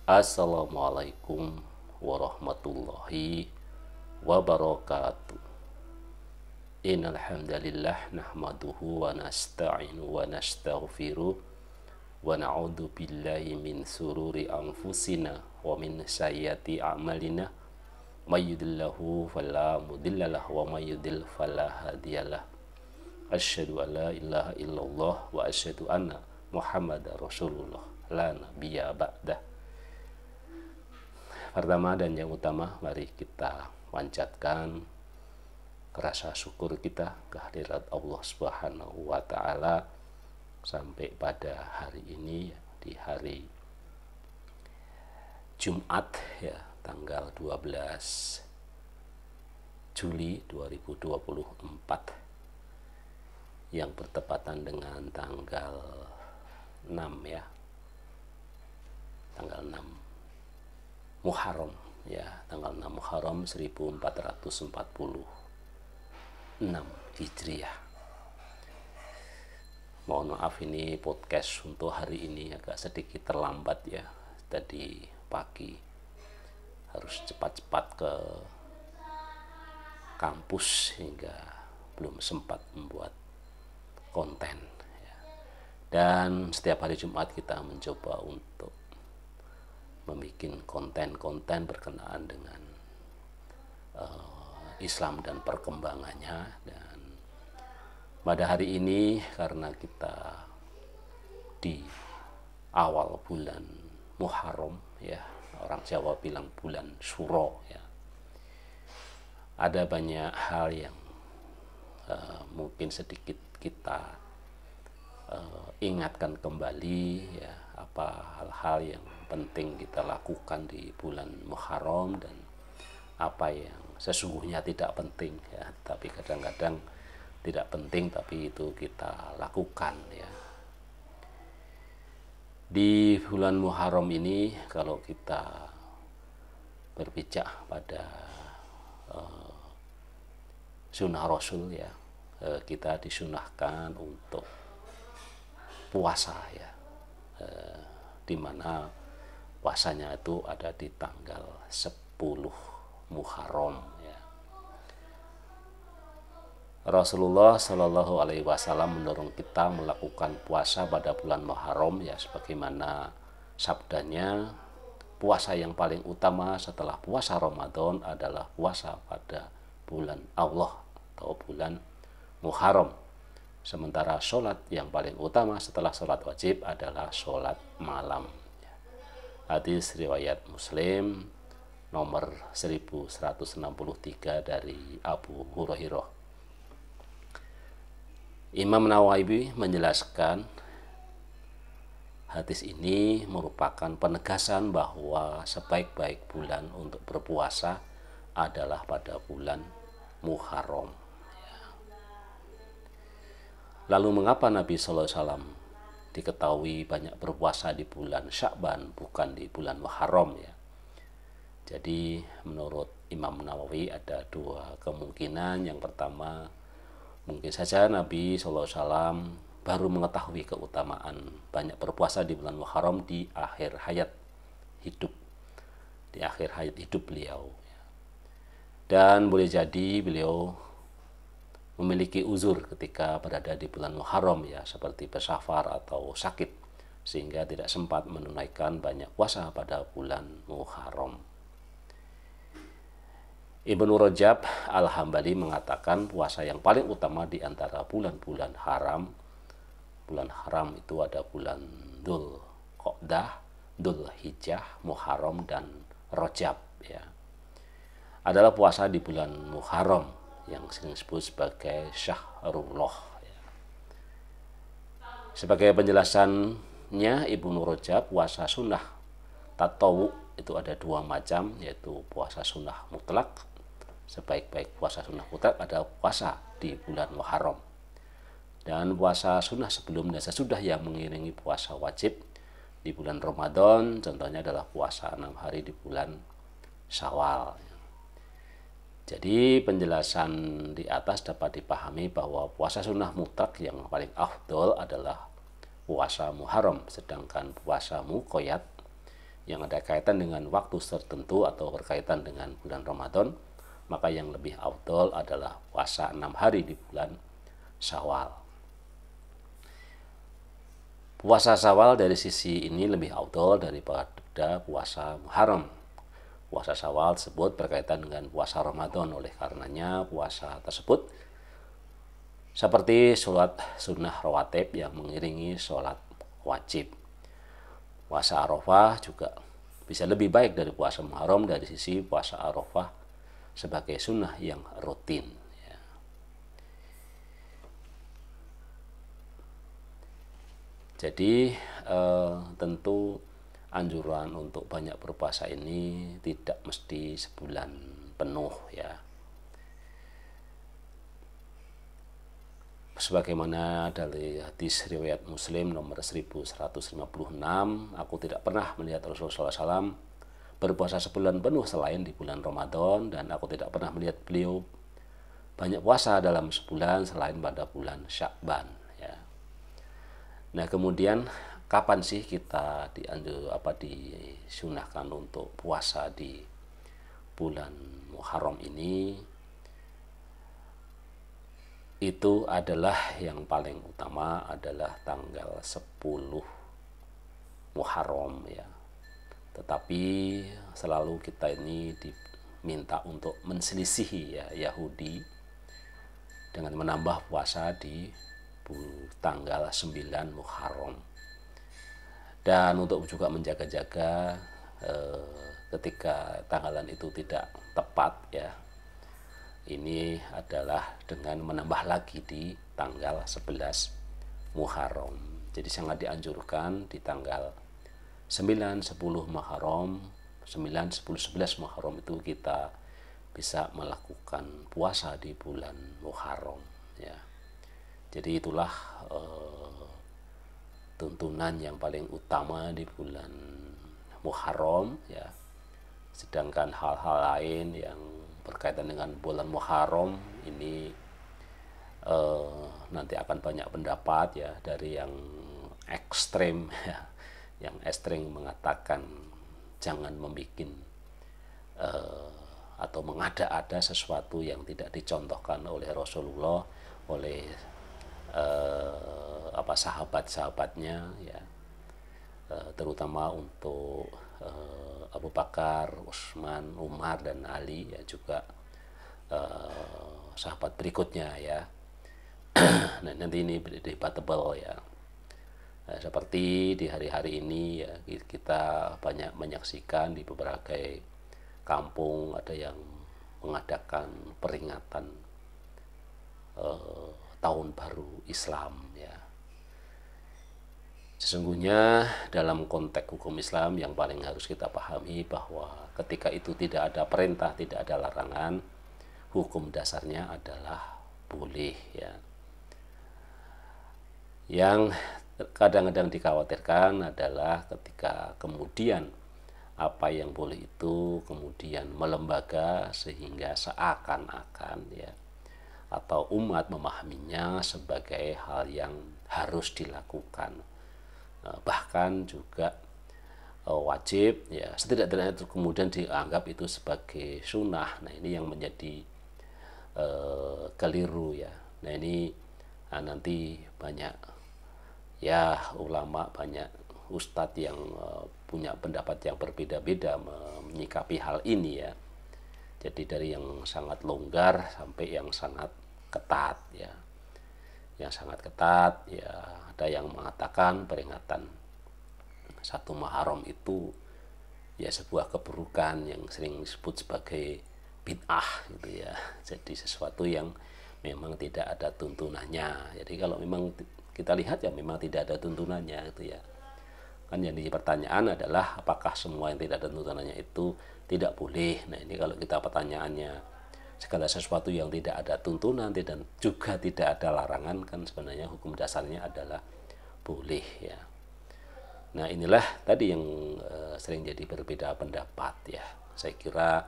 Assalamualaikum warahmatullahi wabarakatuh. Innal hamdalillah nahmaduhu wa nasta'inu wa nastaghfiruh wa na'udzu billahi min sururi anfusina wa min sayyiati a'malina may yahdihillahu fala mudhillalah wa may yudhlil fala hadiyalah. Asyhadu an la ilaha illallah wa asyhadu anna Muhammadar Rasulullah la nabiyya ba'dah. Pertama dan yang utama, mari kita panjatkan rasa syukur kita kehadirat Allah Subhanahu wa taala sampai pada hari ini, di hari Jumat ya, tanggal 12 Juli 2024 yang bertepatan dengan tanggal 6 ya. Tanggal 6 Muharram ya, tanggal 6 Muharram 1446 Hijriah. Mohon maaf, ini podcast untuk hari ini agak sedikit terlambat ya. Tadi pagi harus cepat-cepat ke kampus sehingga belum sempat membuat konten ya. Dan setiap hari Jumat kita mencoba untuk membuat konten-konten berkenaan dengan Islam dan perkembangannya. Dan pada hari ini karena kita di awal bulan Muharram ya, orang Jawa bilang bulan Suro ya, ada banyak hal yang mungkin sedikit kita ingatkan kembali ya, apa hal-hal yang penting kita lakukan di bulan Muharram dan apa yang sesungguhnya tidak penting ya, tapi kadang-kadang tidak penting tapi itu kita lakukan ya. Di bulan Muharram ini kalau kita berpijak pada sunnah Rasul ya, kita disunahkan untuk puasa ya, di mana puasanya itu ada di tanggal 10 Muharram ya. Rasulullah Shallallahu Alaihi Wasallam mendorong kita melakukan puasa pada bulan Muharram ya, sebagaimana sabdanya, puasa yang paling utama setelah puasa Ramadan adalah puasa pada bulan Allah atau bulan Muharram. Sementara sholat yang paling utama setelah sholat wajib adalah sholat malam. Hadis riwayat Muslim nomor 1163 dari Abu Hurairah. Imam Nawawi menjelaskan hadis ini merupakan penegasan bahwa sebaik-baik bulan untuk berpuasa adalah pada bulan Muharram. Lalu mengapa Nabi Sallallahu Alaihi Wasallam diketahui banyak berpuasa di bulan Sya'ban bukan di bulan Muharram ya? Jadi menurut Imam Nawawi ada dua kemungkinan. Yang pertama, mungkin saja Nabi Sallallahu Alaihi Wasallam baru mengetahui keutamaan banyak berpuasa di bulan Muharram di akhir hayat hidup, beliau. Dan boleh jadi beliau memiliki uzur ketika berada di bulan Muharram ya, seperti bersafar atau sakit, sehingga tidak sempat menunaikan banyak puasa pada bulan Muharram. Ibnu Rajab Al-Hambali mengatakan puasa yang paling utama di antara bulan-bulan haram. Bulan haram itu ada bulan Dzul Qa'dah, Dzul Hijjah, Muharram dan Rajab ya. Adalah puasa di bulan Muharram yang sering disebut sebagai Syahrullah ya. Sebagai penjelasannya Ibnu Rajab, puasa sunnah tatawu itu ada dua macam, yaitu puasa sunnah mutlak. Sebaik-baik puasa sunnah mutlak ada puasa di bulan Muharram, dan puasa sunnah sebelum dan sesudah yang mengiringi puasa wajib di bulan Ramadan. Contohnya adalah puasa 6 hari di bulan Syawal. Jadi penjelasan di atas dapat dipahami bahwa puasa sunnah mutlak yang paling afdol adalah puasa Muharram, sedangkan puasa muqayyad yang ada kaitan dengan waktu tertentu atau berkaitan dengan bulan Ramadan, maka yang lebih afdol adalah puasa 6 hari di bulan Syawal. Puasa Syawal dari sisi ini lebih afdol daripada puasa Muharram. Puasa Syawal tersebut berkaitan dengan puasa Ramadan, oleh karenanya puasa tersebut seperti sholat sunnah rawatib yang mengiringi sholat wajib. Puasa Arafah juga bisa lebih baik dari puasa Muharram dari sisi puasa Arafah sebagai sunnah yang rutin. Ya. Jadi tentu anjuran untuk banyak berpuasa ini tidak mesti sebulan penuh ya. Sebagaimana dari hadis riwayat Muslim nomor 1156, aku tidak pernah melihat Rasulullah SAW berpuasa sebulan penuh selain di bulan Ramadan, dan aku tidak pernah melihat beliau banyak puasa dalam sebulan selain pada bulan Sya'ban ya. Nah, kemudian kapan sih kita disunahkan untuk puasa di bulan Muharram ini? Itu adalah yang paling utama adalah tanggal 10 Muharram ya. Tetapi selalu kita ini diminta untuk menselisihi ya Yahudi dengan menambah puasa di tanggal 9 Muharram. Dan untuk juga menjaga-jaga ketika tanggalan itu tidak tepat ya, ini adalah dengan menambah lagi di tanggal 11 Muharram. Jadi sangat dianjurkan di tanggal 9, 10 Muharram, 9, 10, 11 Muharram itu kita bisa melakukan puasa di bulan Muharram ya. Jadi itulah tuntunan yang paling utama di bulan Muharram ya. Sedangkan hal-hal lain yang berkaitan dengan bulan Muharram ini nanti akan banyak pendapat ya, dari yang ekstrem ya, yang ekstrem mengatakan jangan membuat atau mengada-ada sesuatu yang tidak dicontohkan oleh Rasulullah, oleh sahabat-sahabatnya ya, terutama untuk Abu Bakar, Utsman, Umar, dan Ali ya, juga sahabat berikutnya ya. Nah, nanti ini debatable ya. Nah, seperti di hari-hari ini ya, kita banyak menyaksikan di berbagai kampung ada yang mengadakan peringatan tahun baru Islam ya. Sesungguhnya dalam konteks hukum Islam yang paling harus kita pahami bahwa ketika itu tidak ada perintah, tidak ada larangan, hukum dasarnya adalah boleh ya. Yang kadang-kadang dikhawatirkan adalah ketika kemudian apa yang boleh itu kemudian melembaga sehingga seakan-akan ya, atau umat memahaminya sebagai hal yang harus dilakukan, bahkan juga wajib ya, setidak-tidaknya itu kemudian dianggap itu sebagai sunnah. Nah, ini yang menjadi keliru ya. Nah, ini nanti banyak ya ulama, banyak ustadz yang punya pendapat yang berbeda-beda menyikapi hal ini ya. Jadi dari yang sangat longgar sampai yang sangat ketat ya. Yang sangat ketat ya, ada yang mengatakan peringatan 1 Muharram itu ya sebuah keburukan yang sering disebut sebagai bid'ah gitu ya. Jadi sesuatu yang memang tidak ada tuntunannya. Jadi kalau memang kita lihat ya memang tidak ada tuntunannya gitu ya. Kan yang jadi pertanyaan adalah apakah semua yang tidak ada tuntunannya itu tidak boleh. Nah, ini kalau kita pertanyaannya segala sesuatu yang tidak ada tuntunan dan juga tidak ada larangan, kan sebenarnya hukum dasarnya adalah boleh ya. Nah, inilah tadi yang sering jadi berbeda pendapat ya. Saya kira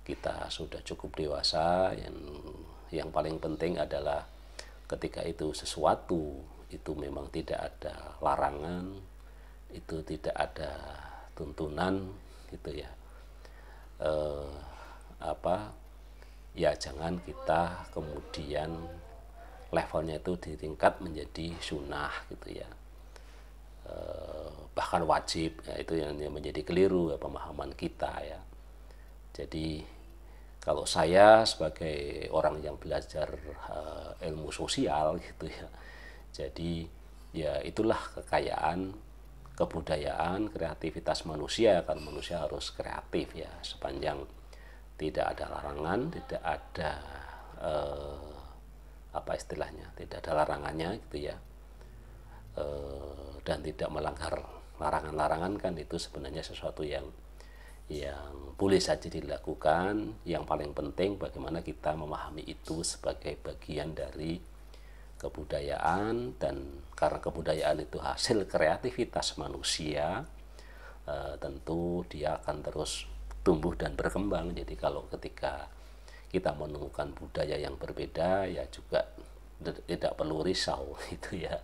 kita sudah cukup dewasa, yang paling penting adalah ketika itu sesuatu itu memang tidak ada larangan, itu tidak ada tuntunan gitu ya. Ya jangan kita kemudian levelnya itu ditingkat menjadi sunnah gitu ya, bahkan wajib ya, itu yang menjadi keliru ya, pemahaman kita ya. Jadi kalau saya sebagai orang yang belajar ilmu sosial gitu ya, jadi ya itulah kekayaan kebudayaan kreativitas manusia, kan manusia harus kreatif ya, sepanjang tidak ada larangan, tidak ada apa istilahnya, tidak ada larangannya gitu ya, dan tidak melanggar larangan-larangan, kan itu sebenarnya sesuatu yang boleh saja dilakukan. Yang paling penting bagaimana kita memahami itu sebagai bagian dari kebudayaan, dan karena kebudayaan itu hasil kreativitas manusia, tentu dia akan terus tumbuh dan berkembang. Jadi kalau ketika kita menemukan budaya yang berbeda ya juga tidak perlu risau gitu ya.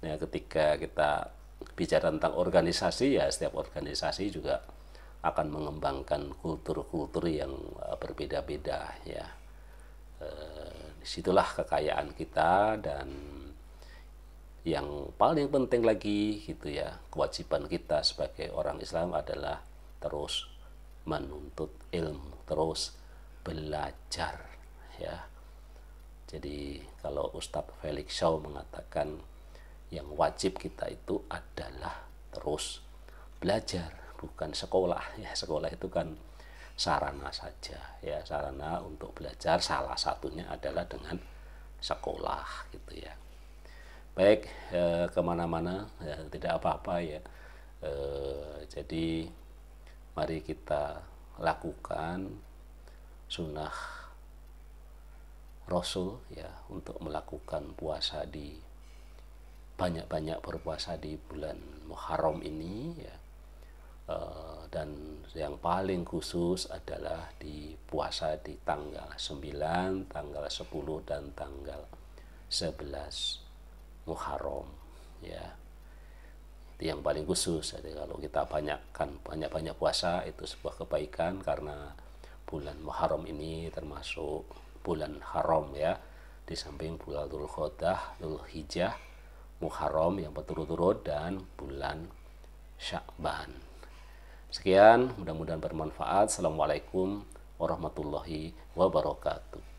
Nah, ketika kita bicara tentang organisasi ya, setiap organisasi juga akan mengembangkan kultur-kultur yang berbeda-beda ya. Disitulah kekayaan kita, dan yang paling penting lagi gitu ya, kewajiban kita sebagai orang Islam adalah terus menuntut ilmu, terus belajar ya. Jadi kalau Ustadz Felix Shaw mengatakan yang wajib kita itu adalah terus belajar, bukan sekolah ya. Sekolah itu kan sarana saja ya, sarana untuk belajar, salah satunya adalah dengan sekolah gitu ya. Baik, kemana-mana ya, tidak apa-apa ya. Jadi mari kita lakukan sunnah Rasul ya, untuk melakukan puasa, di banyak-banyak berpuasa di bulan Muharram ini ya. Dan yang paling khusus adalah di puasa di tanggal 9, tanggal 10 dan tanggal 11 Muharram ya. Itu yang paling khusus. Jadi kalau kita banyak puasa itu sebuah kebaikan, karena bulan Muharram ini termasuk bulan haram ya. Di samping bulan Dzulqa'dah, Dzulhijjah, Muharram yang berturut-turut, dan bulan Sya'ban. Sekian, mudah-mudahan bermanfaat. Assalamualaikum warahmatullahi wabarakatuh.